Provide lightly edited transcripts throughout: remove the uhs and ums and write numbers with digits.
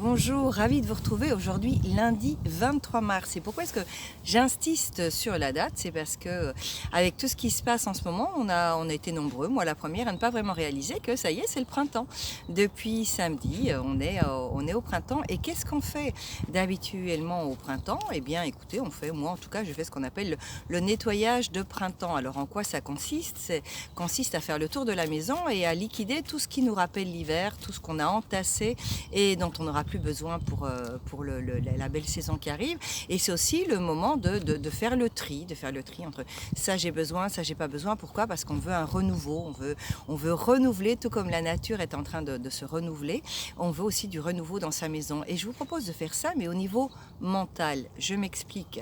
Bonjour, ravi de vous retrouver aujourd'hui lundi 23 mars. Et pourquoi est-ce que j'insiste sur la date? C'est parce que avec tout ce qui se passe en ce moment, on a été nombreux, moi la première, à ne pas vraiment réaliser que ça y est, c'est le printemps. Depuis samedi, on est au printemps. Et qu'est-ce qu'on fait d'habituellement au printemps? Eh bien écoutez, moi en tout cas, je fais ce qu'on appelle le nettoyage de printemps. Alors en quoi ça consiste? Ça consiste à faire le tour de la maison et à liquider tout ce qui nous rappelle l'hiver, tout ce qu'on a entassé et dont on n'aura plus besoin pour la belle saison qui arrive. Et c'est aussi le moment de faire le tri, entre ça j'ai besoin, ça j'ai pas besoin. Pourquoi? Parce qu'on veut un renouveau, on veut renouveler, tout comme la nature est en train de se renouveler, on veut aussi du renouveau dans sa maison. Et je vous propose de faire ça, mais au niveau mental. Je m'explique.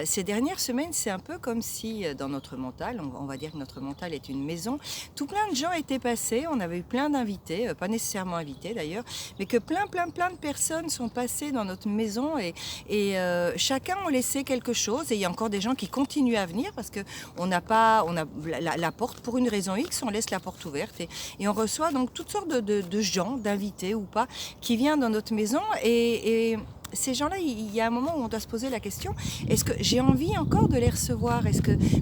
Ces dernières semaines, c'est un peu comme si dans notre mental, on va dire que notre mental est une maison, tout plein de gens étaient passés, on avait eu plein d'invités, pas nécessairement invités d'ailleurs, mais que plein de personnes sont passées dans notre maison et chacun a laissé quelque chose. Et il y a encore des gens qui continuent à venir parce que on a la porte, pour une raison X, on laisse la porte ouverte et on reçoit donc toutes sortes de gens, d'invités ou pas, qui viennent dans notre maison et ces gens-là, il y a un moment où on doit se poser la question, est-ce que j'ai envie encore de les recevoir?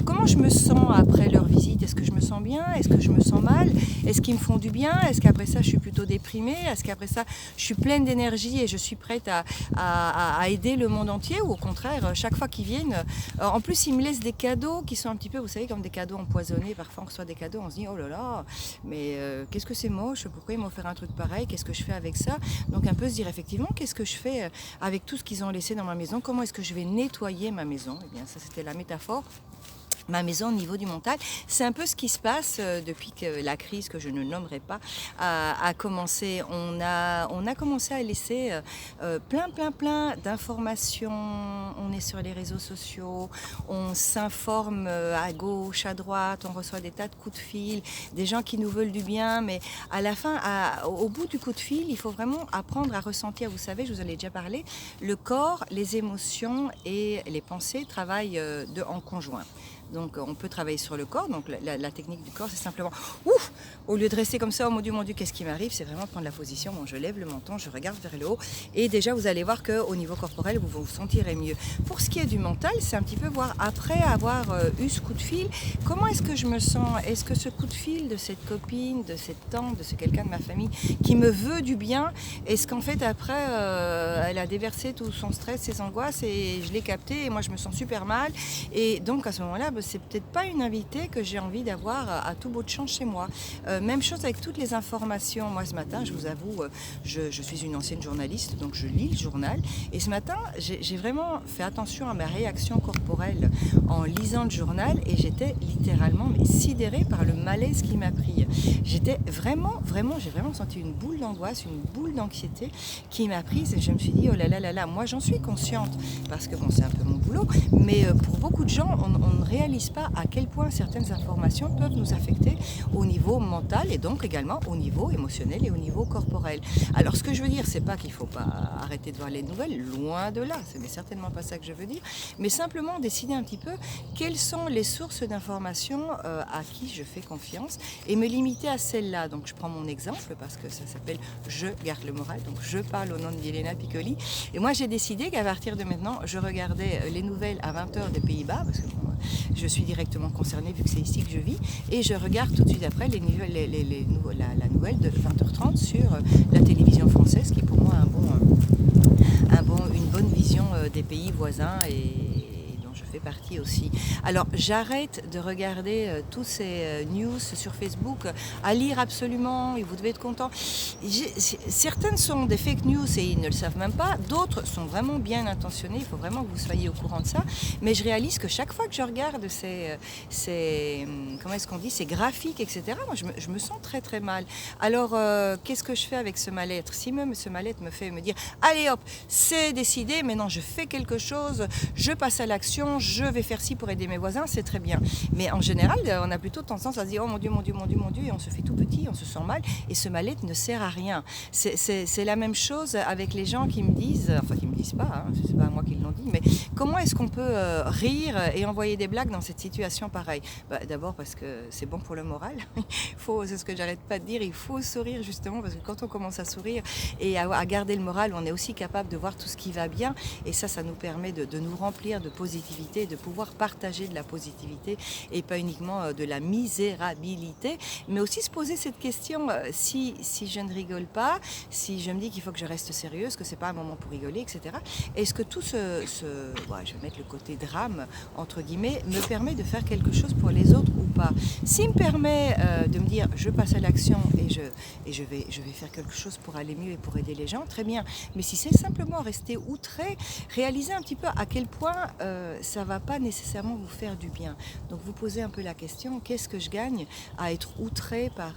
Comment je me sens après leur visite? Est-ce que je me sens bien? Est-ce que je me sens mal? Est-ce qu'ils me font du bien? Est-ce qu'après ça, je suis plutôt déprimée? Est-ce qu'après ça, je suis pleine d'énergie et je suis prête à aider le monde entier? Ou au contraire, chaque fois qu'ils viennent, en plus, ils me laissent des cadeaux qui sont un petit peu, vous savez, comme des cadeaux empoisonnés. Parfois, on reçoit des cadeaux, on se dit, oh là là, mais qu'est-ce que c'est moche? Pourquoi ils m'ont offert un truc pareil? Qu'est-ce que je fais avec ça? Donc, un peu se dire, effectivement, qu'est-ce que je fais avec tout ce qu'ils ont laissé dans ma maison? Comment est-ce que je vais nettoyer ma maison? Eh bien, ça, c'était la métaphore. Ma maison au niveau du mental, c'est un peu ce qui se passe depuis que la crise, que je ne nommerai pas, a commencé. On a commencé à laisser plein d'informations. On est sur les réseaux sociaux, on s'informe à gauche, à droite, on reçoit des tas de coups de fil, des gens qui nous veulent du bien, mais à la fin, au bout du coup de fil, il faut vraiment apprendre à ressentir. Vous savez, je vous en ai déjà parlé, le corps, les émotions et les pensées travaillent en conjoint. Donc on peut travailler sur le corps, donc la technique du corps c'est simplement ouf, au lieu de rester comme ça, oh mon Dieu, qu'est-ce qui m'arrive, c'est vraiment prendre la position, bon, je lève le menton, je regarde vers le haut et déjà vous allez voir qu'au niveau corporel vous vous sentirez mieux. Pour ce qui est du mental, c'est un petit peu voir après avoir eu ce coup de fil, comment est-ce que je me sens? Est-ce que ce coup de fil de cette copine, de cette tante, de ce quelqu'un de ma famille qui me veut du bien, est-ce qu'en fait après elle a déversé tout son stress, ses angoisses et je l'ai capté et moi je me sens super mal et donc à ce moment-là, c'est peut-être pas une invitée que j'ai envie d'avoir à tout bout de champ chez moi. Même chose avec toutes les informations. Moi ce matin, je vous avoue, je suis une ancienne journaliste, donc je lis le journal. Et ce matin, j'ai vraiment fait attention à ma réaction corporelle en lisant le journal et j'étais littéralement sidérée par le malaise qui m'a pris. J'étais vraiment, j'ai vraiment senti une boule d'angoisse, une boule d'anxiété qui m'a prise et je me suis dit, oh là là là là, moi j'en suis consciente parce que bon, c'est un peu mon boulot, mais pour beaucoup de gens, on ne réalise pas à quel point certaines informations peuvent nous affecter au niveau mental et donc également au niveau émotionnel et au niveau corporel. Alors ce que je veux dire, c'est pas qu'il faut pas arrêter de voir les nouvelles, loin de là, ce n'est certainement pas ça que je veux dire, mais simplement décider un petit peu quelles sont les sources d'informations à qui je fais confiance et me limiter à celles-là. Donc je prends mon exemple parce que ça s'appelle Je garde le moral, donc je parle au nom de Yelena Piccoli et moi j'ai décidé qu'à partir de maintenant, je regardais les nouvelles à 20h des Pays-Bas parce que bon, je suis directement concernée vu que c'est ici que je vis et je regarde tout de suite après la nouvelle de 20h30 sur la télévision française qui est pour moi une bonne vision des pays voisins et dont je fais partie aussi. Alors j'arrête de regarder tous ces news sur Facebook, à lire absolument et vous devez être content. Certaines sont des fake news et ils ne le savent même pas, d'autres sont vraiment bien intentionnées, il faut vraiment que vous soyez au courant de ça, mais je réalise que chaque fois que je regarde comment est-ce qu'on dit, ces graphiques, etc., moi je me sens très mal. Alors qu'est-ce que je fais avec ce mal-être? Si même ce mal-être me fait me dire, allez hop, c'est décidé, maintenant je fais quelque chose, je passe à l'action, je vais faire ci pour aider mes voisins, c'est très bien. Mais en général, on a plutôt tendance à se dire oh mon Dieu, mon Dieu, mon Dieu, mon Dieu, et on se fait tout petit, on se sent mal, et ce mal-être ne sert à rien. C'est la même chose avec les gens qui me disent, enfin qui me disent pas, hein, c'est pas moi qui l'ont dit, mais comment est-ce qu'on peut rire et envoyer des blagues dans cette situation pareille? D'abord parce que c'est bon pour le moral. C'est ce que j'arrête pas de dire, il faut sourire justement, parce que quand on commence à sourire et à garder le moral, on est aussi capable de voir tout ce qui va bien, et ça nous permet de nous remplir de positivité, de pouvoir partager de la positivité et pas uniquement de la misérabilité, mais aussi se poser cette question, si je ne rigole pas, si je me dis qu'il faut que je reste sérieuse, que c'est pas un moment pour rigoler, etc. Est-ce que tout je vais mettre le côté drame, entre guillemets, me permet de faire quelque chose pour les autres ou pas? S'il me permet de me dire je passe à l'action et je vais faire quelque chose pour aller mieux et pour aider les gens, très bien. Mais si c'est simplement rester outré, réalisez un petit peu à quel point ça ne va pas nécessairement vous faire du bien. Donc vous posez un peu la question, qu'est-ce que je gagne à être outré par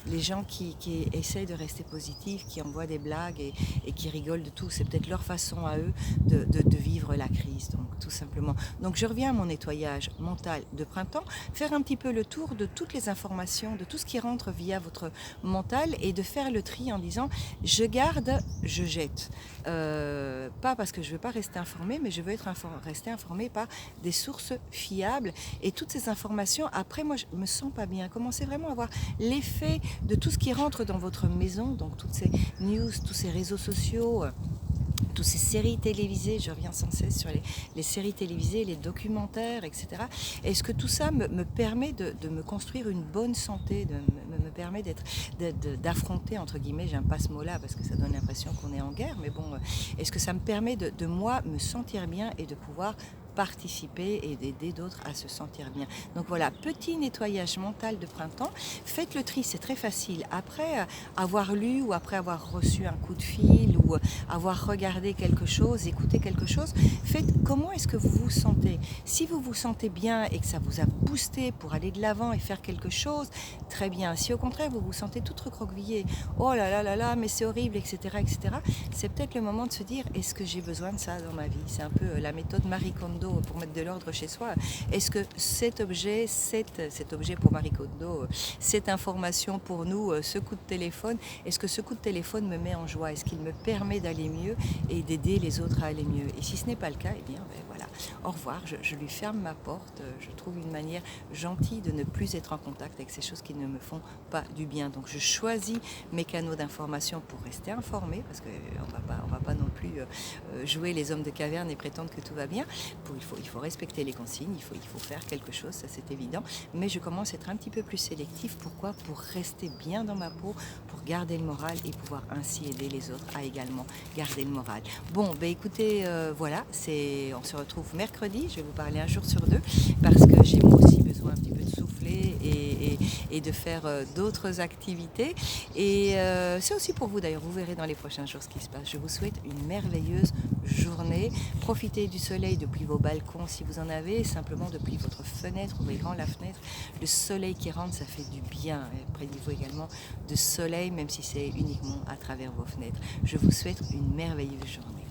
les gens qui essayent de rester positifs, qui envoient des blagues et qui rigolent de tout? C'est peut-être leur façon à eux de vivre la crise, donc tout simplement. Donc je reviens à mon nettoyage mental de printemps, faire un petit peu le tour de toutes les informations, de tout ce qui rentre via votre mental, et de faire le tri en disant je garde, je jette. Pas parce que je ne veux pas rester informée, mais je veux rester informée par des sources fiables, et toutes ces informations, après moi je me sens pas bien. Commencez vraiment à voir l'effet de tout ce qui rentre dans votre maison, donc toutes ces news, tous ces réseaux sociaux, toutes ces séries télévisées, je reviens sans cesse sur les séries télévisées, les documentaires, etc. Est-ce que tout ça me permet de me construire une bonne santé, me permet d'affronter, entre guillemets, j'aime pas ce mot-là parce que ça donne l'impression qu'on est en guerre, mais bon, est-ce que ça me permet de moi me sentir bien et de pouvoir participer et d'aider d'autres à se sentir bien. Donc voilà, petit nettoyage mental de printemps. Faites le tri, c'est très facile. Après avoir lu ou après avoir reçu un coup de fil ou avoir regardé quelque chose, écouté quelque chose, faites comment est-ce que vous vous sentez. Si vous vous sentez bien et que ça vous a boosté pour aller de l'avant et faire quelque chose, très bien. Si au contraire vous vous sentez toute recroquevillée, oh là là là là, mais c'est horrible, etc., etc., c'est peut-être le moment de se dire, est-ce que j'ai besoin de ça dans ma vie? C'est un peu la méthode Marie Kondo pour mettre de l'ordre chez soi. Est-ce que cet objet pour Marie Kondo, cette information pour nous, ce coup de téléphone, est-ce que ce coup de téléphone me met en joie? Est-ce qu'il me permet d'aller mieux et d'aider les autres à aller mieux? Et si ce n'est pas le cas, eh bien voilà, au revoir, je lui ferme ma porte, je trouve une manière gentille de ne plus être en contact avec ces choses qui ne me font pas du bien. Donc je choisis mes canaux d'information pour rester informée, parce qu'on va pas non plus jouer les hommes de caverne et prétendre que tout va bien. Il faut respecter les consignes, il faut faire quelque chose, ça c'est évident, mais je commence à être un petit peu plus sélective. Pourquoi? Pour rester bien dans ma peau, pour garder le moral et pouvoir ainsi aider les autres à également garder le moral. Bon, écoutez, voilà, on se retrouve mercredi, je vais vous parler un jour sur deux, parce que j'ai moi aussi besoin un petit peu de souffler et de faire d'autres activités. Et c'est aussi pour vous d'ailleurs, vous verrez dans les prochains jours ce qui se passe. Je vous souhaite une merveilleuse journée. Profitez du soleil depuis vos balcons si vous en avez, simplement depuis votre fenêtre, ouvrez grand la fenêtre. Le soleil qui rentre, ça fait du bien. Près-vous également de soleil, même si c'est uniquement à travers vos fenêtres. Je vous souhaite une merveilleuse journée.